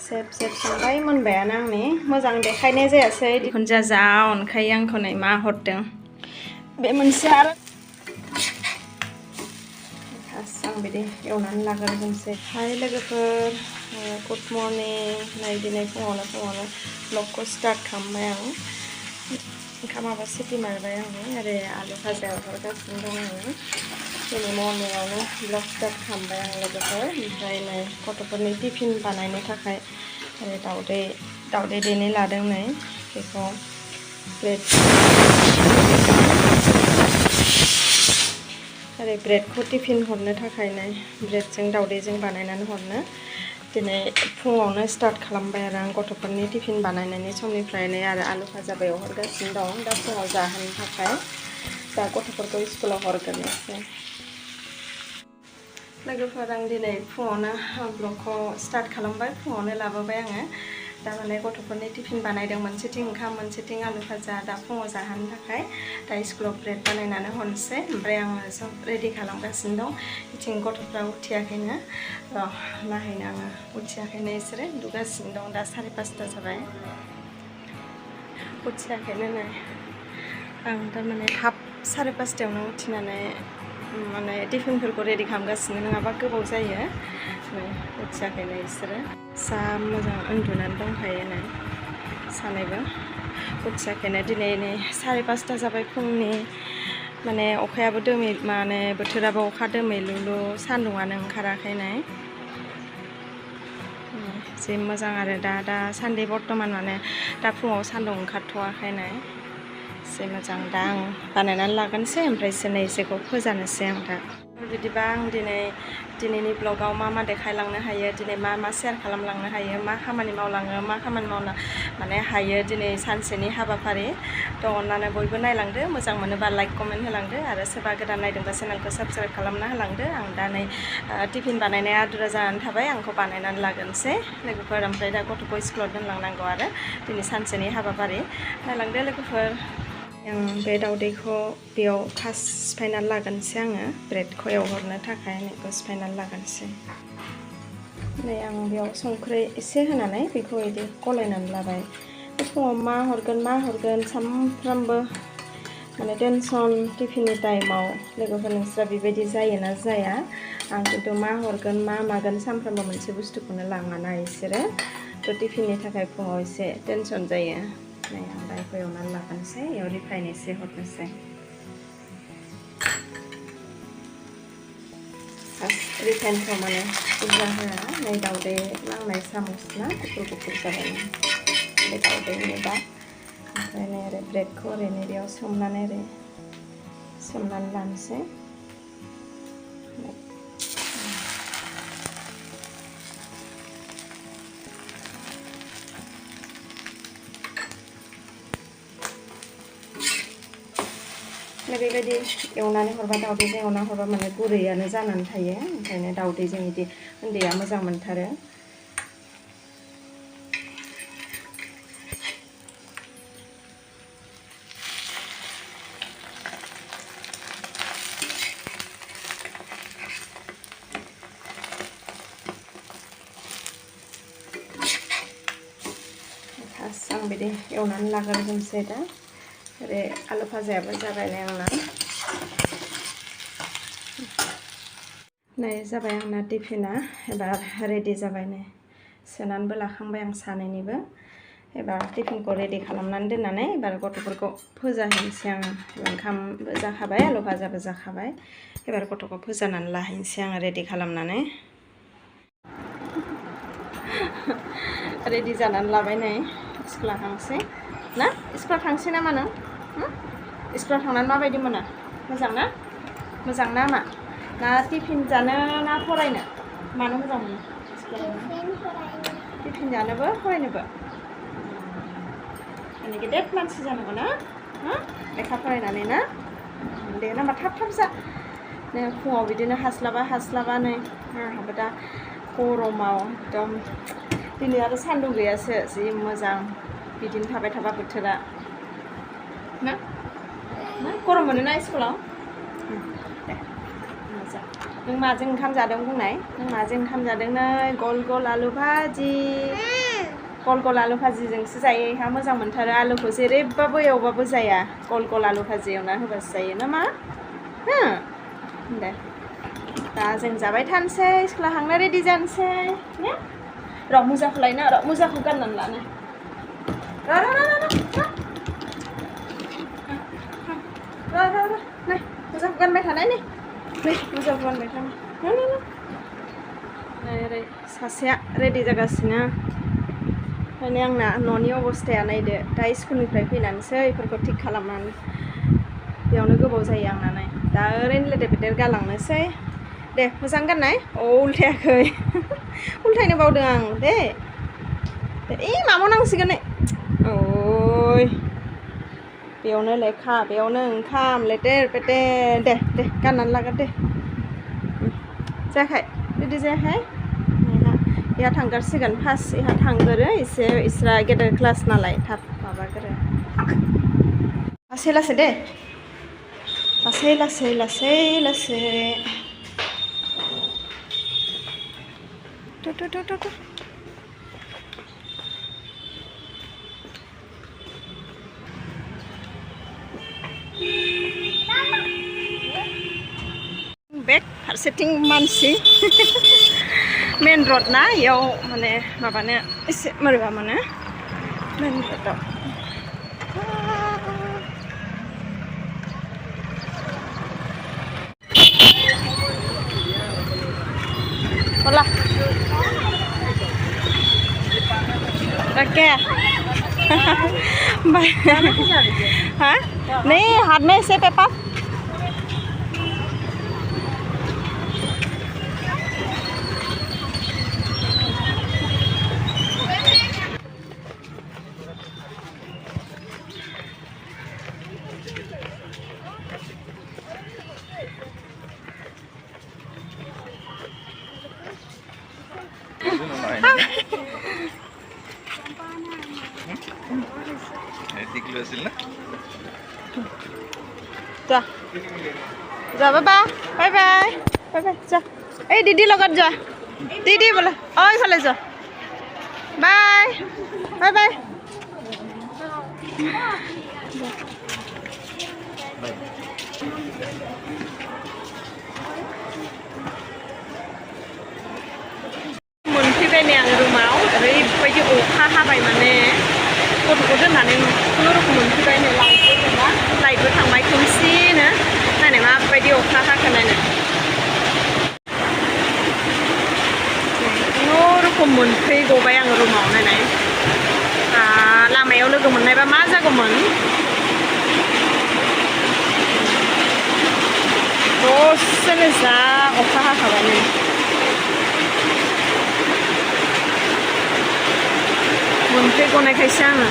सेब संबाय मोनबायानो आंनि मोजां देखायनाय जायासै दिखुनजा जा अनखायो आंखौ नै मा हरदों बे मोनसे आरो आं बिदि एवनानै लाग्रोजोबनोसै हाय लोगोफोर गुड मर्निं नै दिनै फुङावनो ब्लगखौ स्टार्ट खालामबाय आं ओंखामाबो सिटि मारबाय आङो ओरै आलु भाजा हरगासिनो दं आङो दिनै मर्निंआवनो ब्लग स्टार्ट खालामबाय आं लोगोफोर ओमफ्राय नै गथ'फोरनि टिफिन बानायनो थाखाय ओरै दावदै देनै लादों नै बेखौ ब्रेडखौ टिफिन हरनो थाखाय नै ब्रेडजों दावदैजों बानायनानै हरनो दिनै फुङावनो स्टार्ट खालामबाय आरो आं गथ'फोरनि टिफिन बानायनायनि समनिफ्रायनो आरो आलु भाजाबो एवहरगासिनो दं दा फुङाव जाहोनो थाखाय दा गथ'फोरखौ स्कुलाव हरग्रोनोसै लोगोफोर आं दिनै फुङावनो ब्लगखौ स्टार्ट खालामबाय फुङावनो लाबोबाय आङो दा माने गथ'फोरनि टिफिन बानायदों मोनसेथिं ओंखाम मोनसेथिं आलु भाजा दा फुङाव जाहोनो थाखाय दा स्कुलाव ब्रेड बानायनानै हरनोसै ओमफ्राय आङो सब रेडि खालामगासिनो दं बिथिं गथ'फ्रा उथियाखैनो नायहैनो आङो उथियाखैनो बिसोरो उन्दुगासिनो दं दा 5:30 जाबाय उथियाखैनो नै आं थारमाने थाब 5:30आवनो उथिनानै माने टिफिनफोरखौ रेडि खालामगासिनो नङाबा गोबाव जायो नै उथियाखैनो बिसोरो जा मोजां उन्दुनानै दंखायो नै सानैबो उथियाखैनो दिनै नै 5:30 जाबाय फुंनि माने अखायाबो दोमै माने बोथोराबो अखा दोमैलुलु सान्दुङानो ओंखाराखै नै जि मोजां आरो दा सानदे बर्तमान माने दा फुङाव सान्दुं ओंखारथ'वाखै नै एसे मोजां दा आं बानायनानै लागोनसै ओमफ्रायसो नै एसेखौ फोजानोसै आं दा बिदिबा आं दिनैनि ब्लगाव मा देखायलांनो हायो दिनै मा शेयार खालामलांनो हायो मा खामानि मावलाङो मा खामानि मावनो माने हायो दिनै सानसेनि हाबाफारि थ' अननानै बयबो नायलांदो मोजां मोनोबा लाइक कमेन्ट होलांदो आरो सोरबा गोदान नायदोंबा चेनेलखौ साबस्क्राइब खालामना होलांदो आं दा नै टिफिन बानायनाया आदुरा जानानै थाबाय आंखौ बानायनानै लागोनसै लोगोफोर ओमफ्राय दा गथ'खौ स्कुलाव दोनलांनांगौ आरो दिनै सानसेनि हाबाफारि नायलांदो लोगोफोर आं बे दावदैखौ बेयाव फार्स्ट सिफायनानै लागोनसै आङो ब्रेडखौ एवहरनो थाखाय बेखौ सिफायनानै लागोनसै नै आं बेयाव संख्रि एसे होनानै बेखौ बिदि गलायनानै लाबाय फुङाव मा हरगोन सानफ्रामबो माने टेनसन टिफिननि टाइमाव लोगोफोर नोंस्रा बेबायदि जायोना जाया आं खिन्थु मा हरगोन मा मागोन सानफ्रामबो मोनसे बुस्थुखौनो लाङाना बिसोरो थ' टिफिननि थाखाय फुङाव एसे टेनसन जायो नै आं दा बेखौ एवनानै लागानोसै बेयाव रिफाइन एसे हरनोसै रिफाइनखौ माने बुरजा होआ नै दावदै नांनाय सामस ना गुफुर जाबाय बे दावदैनि दा ओमफ्राय नै ओरै ब्रेडखौ ओरैनो बेयाव सोमनानै लानोसै बेबायदि एवनानै हरबा दावदैजों एवना हरबा माने गुरैयानो जानानै थायो ओंखायनो दावदैजों बिदि उन्दैया मोजां मोनथारो आं बिदि एवनानै लाग्रोजोबनोसै दा ओरै आलु भाजायाबो जाबाय नै आंना नै जाबाय आंना टिफिना एबार रेडि जाबाय नै सोनानैबो लाखांबाय आं सानैनिबो एबार टिफिनखौ रेडि खालामनानै दोननानै एबार गथ'फोरखौ फोजाहैनोसै आं ओंखामबो जाखाबाय आलु भाजाबो जाखाबाय एबार गथ'खौ फोजानानै लाहैनोसै आं रेडि खालामनानै रेडि जानानै लाबाय नै स्कुलाव थांसै ना स्कुलाव थांसै नामा नों स्कुलाव थांनानै माबायदि मोनो मोजां ना मा ना टिफिन जानो ना फरायनो मानो मोजां मोनो टिफिन जानोबो फरायनोबो माने गेदेर मानसि जानांगौ ना लेखा फरायनानै ना दे होनबा थाब जा नै फुङाव बिदिनो हास्लाबा नै आंहाबो दा गरमाव एकदम दिनै आरो सान्दुं गैयासो जि मोजां बिदिनो थाबाय थाबा बोथोरा ना गरम मोनोना स्कुलाव दे मोजां नों माजों ओंखाम जादों बुंनाय नों माजों ओंखाम जादों नै गल गल आलु भाजि गल गल आलु भाजिजोंसो जायो इहा मोजां मोनथारो आलुखौ जेरैबाबो एवबाबो जाया गल गल आलु भाजि एवना होबासो जायो ना मा हो दे दा जों जाबाय थानोसै स्कुलाव थांनो रेडि जानोसै ने र' मुजाखौ लायना र' मुजाखौ गाननानै लानो नै मुजाखौ गानबाय थानाय नै मुजाखौ गानबाय थानाय नै ओरै सासेया रेडि जागासिनो ओंखायनो आंना न'नि अबस्थाया नायदो दा स्कुलनिफ्राय फैनानैसो बेफोरखौ थिग खालामनानै बेयावनो गोबाव जायो आंना नै दा ओरैनो लेदेर बेदेर गालांनोसै दे मोजां गाननाय उल्थायाखै उल्थायनो बावदों आं दे माबाव नांसिगोन नै ओइ बेयावनो लेखा बेयावनो ओंखाम लेदेर बेदेर दे गाननानै लागोन दे जायाखै रेडि जायाखै इहा थांगारसिगोन फार्स्ट इहा थांगोरो एसे इसरा गेदेर क्लास नालाय थाब माबागोरो लासै लासै दे लासै लासै लासै लासै बेग फारसेथिं मानसि मेन रड ना इयाव माने माबानो एसे मोरैबा मोनो मेन रडआव Hola. Rakyat. Hah? Nih, हाथ में से पेपर. जा जा बाबा बाय बाय बाय बाय जा ए दीदी লগত जा दीदी बोला ओइ फाले जा बाय बाय बाय मोनफैबाय नै आं रुमाव ओरैबायदि अखा हाबाय माने गथ'खौ दोननानै खुनुरुखुम मोनफैबाय नै लाइटबो दंना लाइटबो थांबाय खोमसिनो नायनाय माबायदि अखा हाखो नायनाय खुनुरुखुम मोनफैगबाय आं रुमाव नायनाय लामायाव लोगो मोननायबा मा जागौमोन दसेनो जा अखा हाखाबाय नै मोनफैगनायखायसो आङो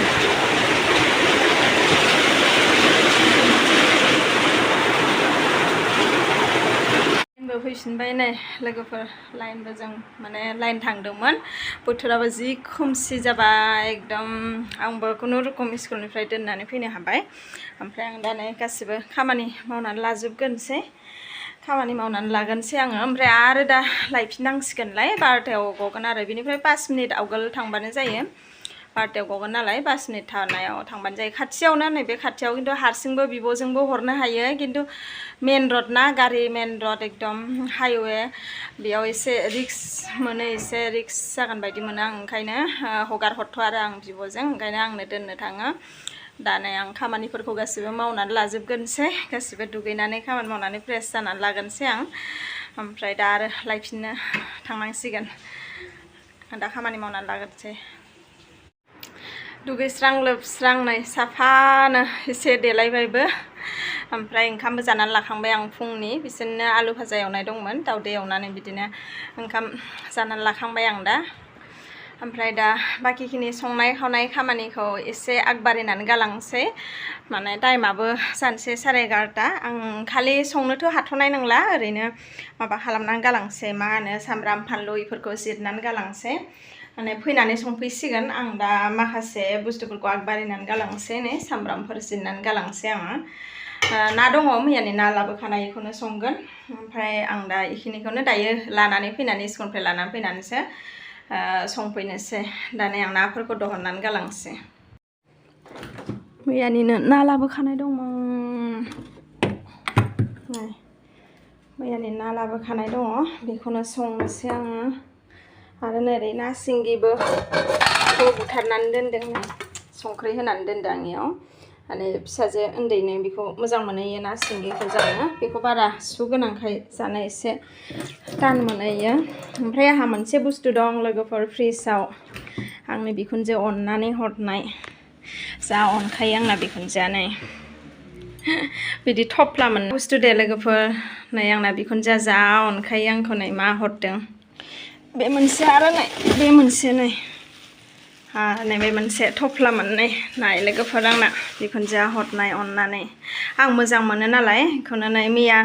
लाइनबो फैफिनबाय नै लोगोफोर लाइनबो जों माने लाइन थांदोंमोन बोथोराबो जि खोमसि जाबाय एकदम आंबो खुनुरुखुम स्कुलनिफ्राय दोननानै फैनो हाबाय ओमफ्राय आं दा नै गासिबो खामानि मावनानै लाजोबगोनसै खामानि मावनानै लागोनसै आङो ओमफ्राय आरो दा लायफिननांसिगोनलाय 12टायाव गगोन आरो बिनिफ्राय 5 मिनिट आवगोल थांबानो जायो 12टायाव गगोन नालाय 5 मिनिट थानायाव थांबानो जायो खाथियावनो नैबे खाथियाव खिन्थु हारसिंबो बिब'जोंबो हरनो हायो खिन्थु मेन रड ना गारि मेन रड एकदम हाइवे बेयाव एसे रिक्स मोनो एसे रिक्स जागोन बायदि मोनो आं ओंखायनो हगार हरथ' आरो आं बिब'जों ओंखायनो आंनो दोननो थाङो दा नै आं खामानिफोरखौ गासिबो मावनानै लाजोबगोनसै गासिबो दुगैनानै खामानि मावनानै फ्रेस जानानै लागोनसै आं ओमफ्राय दा आरो लायफिननो थांनांसिगोन आं दा खामानि मावनानै लागोनसै दुगैस्रां लोबस्रां नै साफानो एसे देलायबायबो ओमफ्राय ओंखामबो जानानै लाखांबाय आं फुंनि बिसोरनो आलु भाजा एवनाय दंमोन दाउदै एवनानै बिदिनो ओंखाम जानानै लाखांबाय आं दा ओमफ्राय दा बाकिखिनि संनाय खावनाय खामानिखौ एसे आगबारिनानै गालांसै माने टाइमाबो जानोसै 11:30 आं खालि संनोथ' हाथ'नाय नंला ओरैनो माबा खालामनानै गालांसै मा होनो सामब्राम फानलु इफोरखौ जिरनानै गालांसै माने फैनानै संफैसिगोन आं दा माखासे बुस्थुफोरखौ आगबारिनानै गालांसै नै सामब्रामफोर जिरनानै गालांसै आङो ना दङ मैयानि ना लाबोखानाय बेखौनो संगोन ओमफ्राय आं दा इखिनिखौनो दायो लानानै फैनानै स्कुलनिफ्राय लानानै फैनानैसो संफैनोसै दा नै आं नाफोरखौ दहननानै गालांसै मैयानिनो ना लाबोखानाय दंमोन मैयानि ना लाबोखानाय दङ बेखौनो संनोसै आङो आरो नोरै ना सिंगिबो बुथारनानै दोनदों संख्रि होनानै दोनदों आंनियाव माने फिसाजो उन्दैनो बेखौ मोजां मोनहैयो ना सिंगिखौ जानो बेखौ बारा सु गोनांखाय जानो एसे टान मोनहैयो ओमफ्राय आंहा मोनसे बुस्थु दं लोगोफोर फ्रिजआव आंनि बिखुनजो अननानै हरनाय जा अनखायो आंना बिखुनजोआ नै बिदि थफ्लामोन बुस्थु दे लोगोफोर नै आंना बिखुनजोआ जा अनखायो आंखौ नै मा हरदों बे मोनसे आरो नै बे मोनसे नै नैबे मोनसे थफ्लामोन नाय लोगोफोर आंना बिखुनजोआ हरनाय अननानै आं मोजां मोनो नालाय बेखौनो नै मैया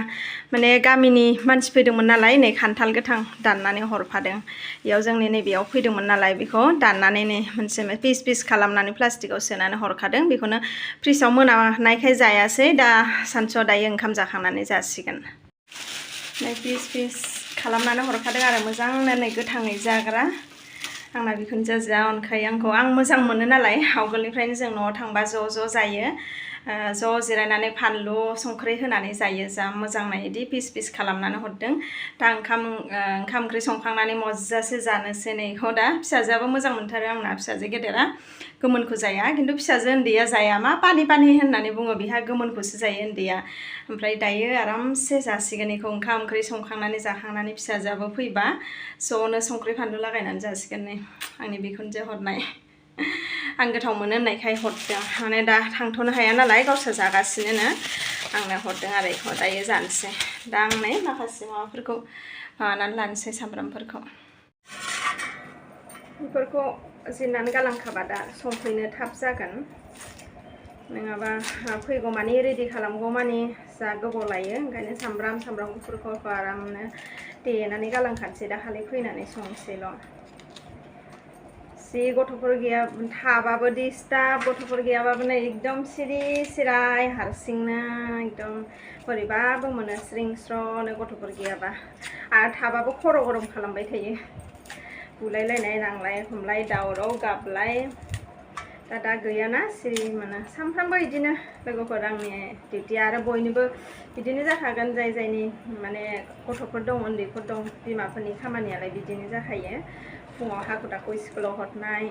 माने गामिनि मानसि फैदोंमोन नालाय नै खान्थाल गोथां दाननानै हरफादों बेयाव जोंनि नैबेयाव फैदोंमोन नालाय बेखौ दाननानै नै मोनसे पिस पिस खालामनानै प्लास्टिकआव सोनानै हरखादों बेखौनो फ्रिजआव मोनानायखाय जायासै दा सानसुआव दायो ओंखाम जाखांनानै जासिगोन नै पिस पिस खालामनानै हरखादों आरो मोजांनो नै गोथाङै जाग्रा आंना बिखुनजोआ जा अनखायो आंखौ आं मोजां मोनो नालाय आवगोलनिफ्रायनो जों न'आव थांबा ज' जायो ज' जिरायनानै फानलु संख्रि होनानै जायो जा मोजां नाय इदि पिस पिस खालामनानै हरदों दा ओंखाम ओंख्रि संखांनानै मजासे जानोसै नैखौ दा फिसाजोआबो मोजां मोनथारो आंना फिसाजो गेदेरा गोमोनखौ जाया खिन्थु फिसाजो उन्दैया जाया मा पानि होननानै बुङो बिहा गोमोनखौसो जायो उन्दैया ओमफ्राय दायो आरामसे जासिगोन बेखौ ओंखाम ओंख्रि संखांनानै जाखांनानै फिसाजोआबो फैबा ज'नो संख्रि फानलु लागायनानै जासिगोन नै आंनि बिखुनजो हरनाय आं गोथाव मोनो होननायखाय हरदों माने दा थांथ'नो हाया नालाय गावसोर जागासिनो आंनो हरदों आरो बेखौ दायो जानोसै दा आं नै माखासे माबाफोरखौ माबानानै लानोसै सामब्रामफोरखौ बेफोरखौ जिरनानै गालांखाबा दा संफैनो थाब जागोन नङाबा फैगौ मानि रेडि खालामगौ मानि जा गोबाव लायो ओंखायनो सामब्राम गुफुरखौ आरामनो देनानै गालांखानोसै दा खालि फैनानै संसैल' जि गथ'फोर गैया थाबाबो डिस्टार्ब गथ'फोर गैयाबाबो नै एकदम सिरि सिराय हारसिंनो एकदम बोरैबाबो मोनो स्रिं स्र'नो गथ'फोर गैयाबा आरो थाबाबो खर' गरम खालामबाय थायो बुलायलायनाय नांलाय हमलाय दावराव गाबलाय दा गैयाना सिरि मोनो सानफ्रामबो बिदिनो लोगोफोर आंनि डिउटिया आरो बयनिबो बिदिनो जाखागोन जायनि माने गथ'फोर दं उन्दैफोर दं बिमाफोरनि खामानियालाय बिदिनो जाखायो फुङाव हाखु दाखु स्कुलाव हरनाय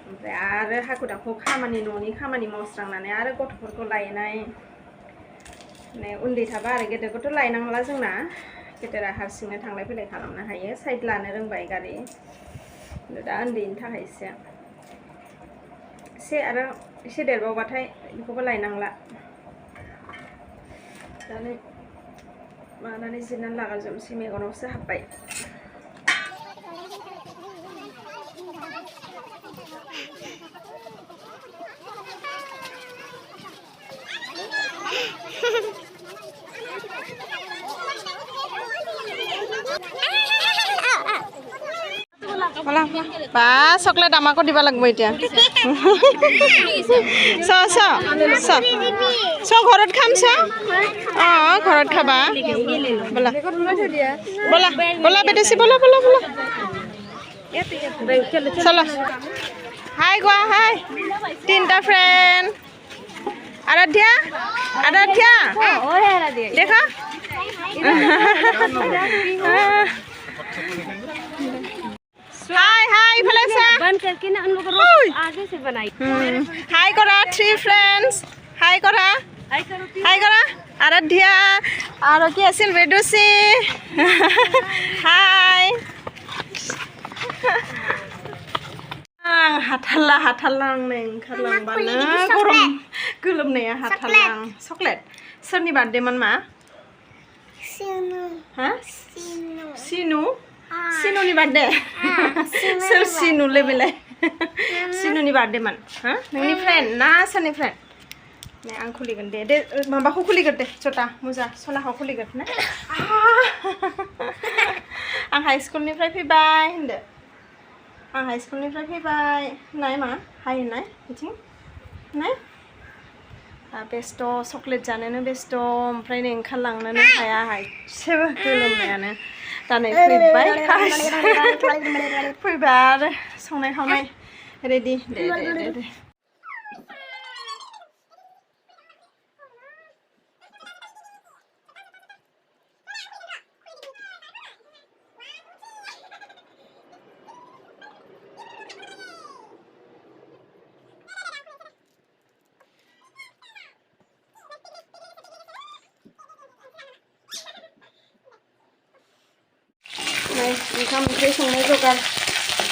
ओमफ्राय आरो हाखु दाखु न'नि खामानि मावस्रांनानै आरो गथ'फोरखौ लायनाय माने उन्दै थाबा आरो गेदेरखौथ' लायनांला जोंना गेदेरा हारसिंनो थांलाय फैलाय खालामनो हायो साइड लानो रोंबाय गारि दा उन्दैनि थाखायसो एसे देरबावबाथाय बेखौबो लायनांला दा नै मानानै जिरनानै लागाजोबनोसै मेगनावसो हाबबाय বা চকলেট আমাকো দিব লাগিব এতিয়া চ ঘৰত খাম ঘৰত খাবা বলা বলা বলা বেটেছি বলা বলা বলা চলো হাই গোৱা হাই তিনটা ফ্রেন্ড আরাধ্যা দেখা हाय फलेसा बंद करके ना उन लोगों को आगे से बनाई हाय करा 3 फ्रेंड्स हाय करा आराध्या और की আছিল वेदुसी हाय हाथारला नै ओंखारलांबानो गरम गोलोमनाया हाथारला चकलेट सोरनि बार्थडेमोन मा सिनु सिनुनि बार्थडे सोर सिनुलै बेलाय सिनुनि बार्थडेमोन नोंनि फ्रेन्ड ना सोरनि फ्रेन्ड नै आं खुलिगोन दे माबाखौ खुलिगोन दे जटा मुजा सनाखौ खुलिगोन ना आं हाइ स्कुलनिफ्राय फैबाय होनदो आं हाइ स्कुलनिफ्राय फैबाय नाय मा हाय होननाय बिथिं नाय बेस्थ' चक्लेट जानोनो बेस्थ' ओमफ्राय नै ओंखारलांनोनो हाया एसेबो गोलोमनायानो दा नै फैबाय फैबा आरो संनाय खावनाय रेडि दे ओंखाम ओंख्रि संनाय जगार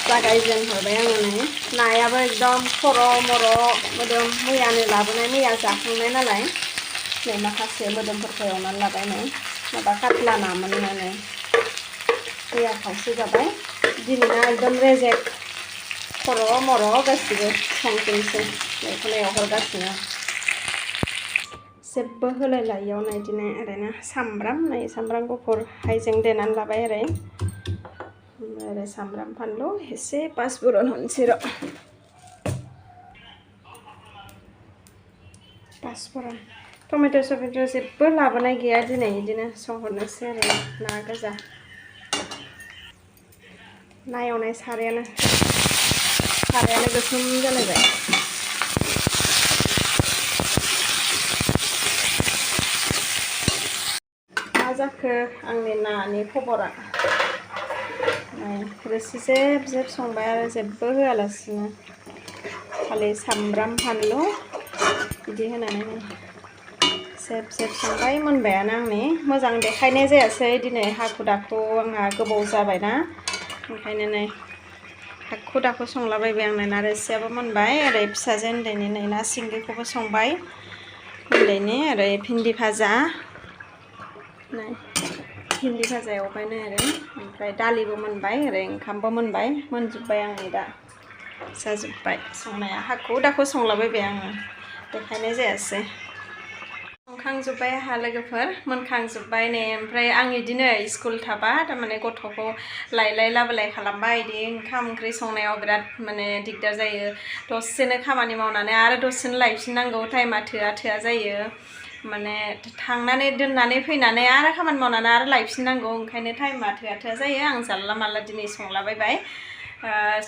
जागायजेनहरबाय आङो नै नायाबो एकदम खर' मर' मोदोम मैयानो लाबोनाय मैया जाखांनाय नालाय नै माखासे मोदोमफोरखौ एवनानै लाबाय नै माबा काटला नामोन नै मैया खावसे जाबाय दिनैना एकदम रेजेक खर' मर' गासिबो संफिनसै बेखौनो एवहरगासिनो जेबो होलायलायियाव नै दिनै ओरैनो सामब्राम गुफुर हाइजें देनानै लाबाय ओरै सामब्राम फानलु एसे पासफुरन होनोसै र' पासफुरन टमेट' समेट' जेबो लाबोनाय गैया दिनै बिदिनो संहरनोसै आरो ना गोजा ना एवनाय सारायानो गोसोम जालायबाय मा जाखो आंनि नानि खबरा रोसि जेब संबाय आरो जेबो होआलासिनो खालि सामब्राम फानलु बिदि होनानै जेब संबाय मोनबायानो आंनि मोजां देखायनाय जायासै दिनै हाखु दाखु आंहा गोबाव जाबायना ओंखायनो नै हाखु दाखु संलाबायबाय आं ना रोसियाबो मोनबाय ओरै फिसाजो उन्दैनि नै ना सिंगिखौबो संबाय उन्दैनि ओरै भिन्दि भाजा नै भिन्दि भाजा एवबाय नै ओरै ओमफ्राय दालिबो मोनबाय ओरै ओंखामबो मोनबाय मोनजोब्बाय आंनि दा जाजोब्बाय संनाया हाखु दाखु संलाबायबाय आङो देखायनाय जायासै संखांजोब्बाय आंहा लोगोफोर मोनखांजोब्बाय नै ओमफ्राय आं बिदिनो स्कुल थाबा थारमाने गथ'खौ लायलाय लाबोलाय खालामबाय बिदि ओंखाम ओंख्रि संनायाव बिराद माने दिगदार जायो दसेनो खामानि मावनानै आरो दसेनो लायफिननांगौ टाइमा थोआ जायो माने थांनानै दोननानै फैनानै आरो खामानि मावनानै आरो लायफिननांगौ ओंखायनो टाइमा थोआ जायो आं जानला मानला दिनै संलाबायबाय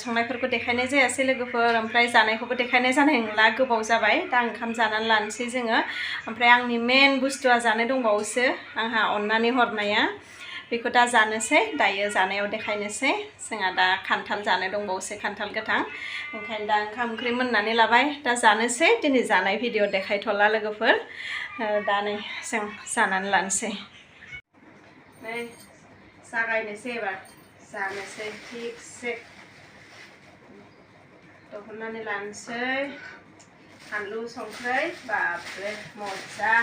संनायफोरखौ देखायनाय जायासै लोगोफोर ओमफ्राय जानायखौबो देखायनाय जानाय नंला गोबाव जाबाय दा ओंखाम जानानै लानोसै जोङो ओमफ्राय आंनि मेन बुस्थुआ जानो दंबावोसो आंहा अननानै हरनाया बेखौ दा जानोसै दायो जानायाव देखायनोसै जोंहा दा खान्थाल जानो दंबावोसै खान्थाल गोथां ओंखायनो दा ओंखाम ओंख्रि मोननानै लाबाय दा जानोसै दिनै जानाय भिडिअ देखायथ'ला लोगोफोर दा नै जों जानानै लानोसै नै जागायनोसै एबार जानोसै थिगसे दहननानै लानोसै फानलु संख्रै बाबरे मजा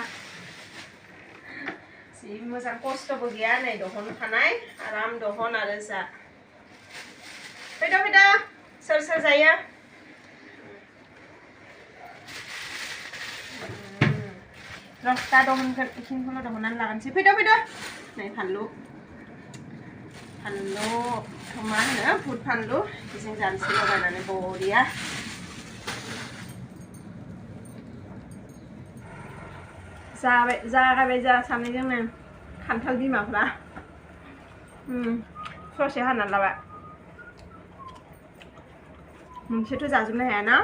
जि मोजां खस्थ'बो गैया नै दहनखानाय आराम दहन आरो जा फैद' सोर जायो दा दहनगोन बेखिनिखौल' दहननानै लागानोसै फैद' नै फानलु मा होनो भुट फानलु बेजों जानोसै लगायनानै बरिया जागायबाय जा सानैजोंनो खान्थाल बिमाफ्रा ससे हानानै लाबाय मोनसेथ' जाजोबनो हायाना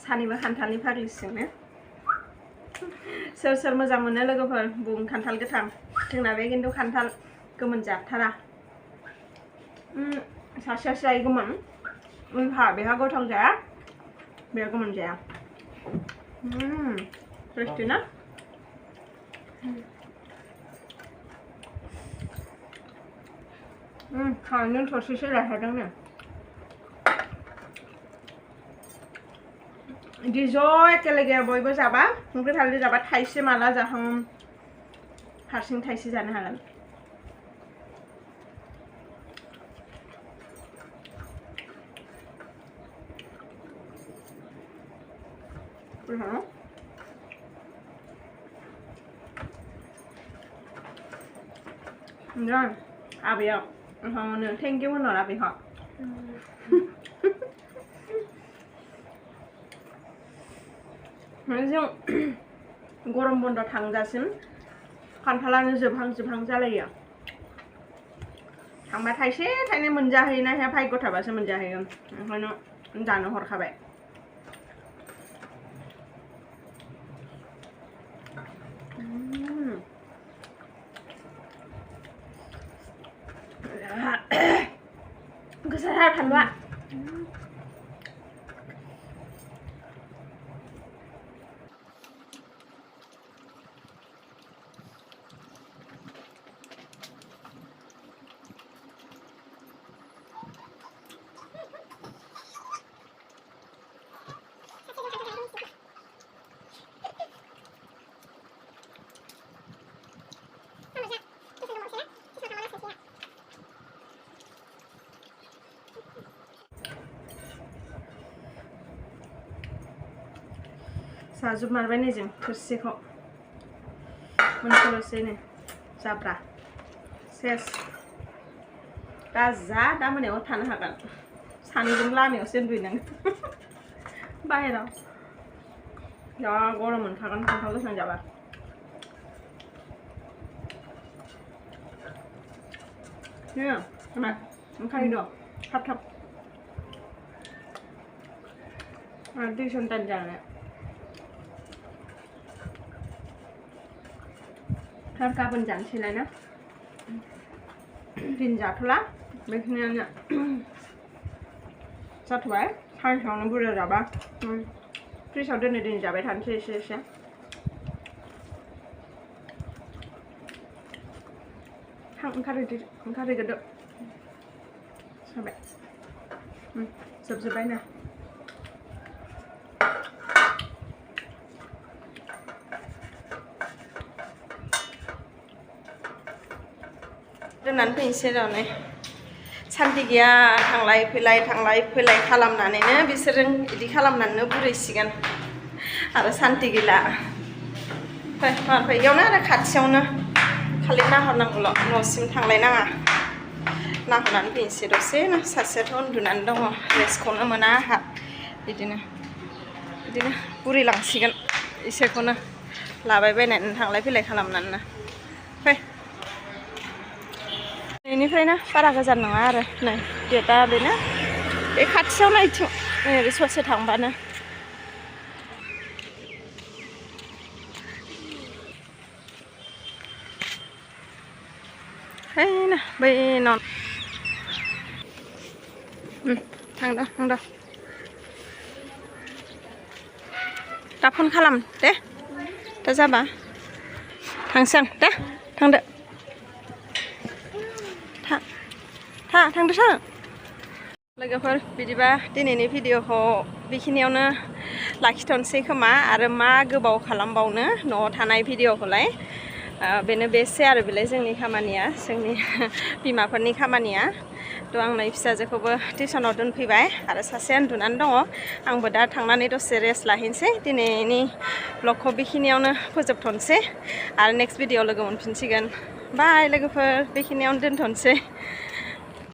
सानैबो खान्थालनि फाग्लिसोनो सोर मोजां मोनो लोगोफोर बुं खान्थाल गोथां जोंना बे खिन्थु खान्थाल गोमोन जाथारा सासेया जायो गोमोन बेहा गोथां जाया बेहा गोमोन जाया टेस्टी ना खानो थरसेसो लाखादोंनो बिदि ज' एकेलगे बयबो जाबा संख्रि फानलु जाबा थाइसे माला जाहां हारसिं थाइसे जानो हागोन Rồi, bị không? Thank you nó là bị họ. เ Rồi, ดี๋ยว thank you nó là bị họ. เดี๋ยว Rồi, เดี๋ยว thank you nó là bị họ. เดี๋ยว जों गरम बन्द थांजासिम खान्थालानो जोबहां जालायो थांबा थाइसे थाइनै मोनजाहैयोना हे भाग्य थाबासो मोनजाहैयो ओंखायनो जानो हरखाबाय गोसाथार फानलुआ जाजोबमारबाय नै जों थोरसिखौ मोनसेल'सै नै जाब्रा सेस दा मोनायाव थानो हागोन सानैजों लामायावसो उन्दुहैनांगोन बाहेराव जा गरम मोनखागोन खान्थाल गोथां जाबा मा ओंखारहै दं थाब दै सन्तान जानो गाबोन जानोसैलाय ना दिन जाथ'ला बेखिनियानो जाथ'बाय सानसेयावनो बुरजा जाबा फ्रिजआव दोनै जाबाय थानोसै एसे ओंखारहैग्रोदो जाबाय जोबजोब्बाय ना दोननानै फैनोसै र' नै सान्ति गैया थांलाय फैलाय खालामनानैनो बिसोरजों बिदि खालामनानैनो बुरैसिगोन आरो सान्ति गैला इयावनो आरो खाथियावनो खालि नाहरनांगौल' न'सिम थांलायनाङा नाहरनानै फैनोसै दसेनो सासेयाथ' उन्दुनानै दङ रेस्टखौनो मोना आंहा बिदिनो बुरैलांसिगोन इसोरखौनो लाबाय बायनानै थांलाय फैलाय खालामनानैनो फै बेनिफ्रायनो बारा गोजान नङा आरो नै गेटआ बेनो बे खाथियावनो इथिं ओरै ससे थांबानो हैना बै न' थांदो दा फन खालाम दे दा जाबा थांसै आं दे थांदो थांदो लोगोफोर बिदिबा दिनैनि भिडिअखौ बेखिनियावनो लाखिथ'नोसै खोमा आरो मा गोबाव खालामबावनो न'आव थानाय भिडिअखौलाय बेनो बेसै आरो बेलाय जोंनि खामानिया जोंनि बिमाफोरनि खामानिया थ' आं नै फिसाजोखौबो टिउसनाव दोनफैबाय आरो सासेया उन्दुनानै दङ आंबो दा थांनानै दसे रेस्ट लाहैनोसै दिनैनि ब्लगखौ बेखिनियावनो फोजोबथ'नोसै आरो नेक्स्ट भिडिअ लोगो मोनफिनसिगोन बाय लोगोफोर बेखिनियावनो दोनथ'नोसै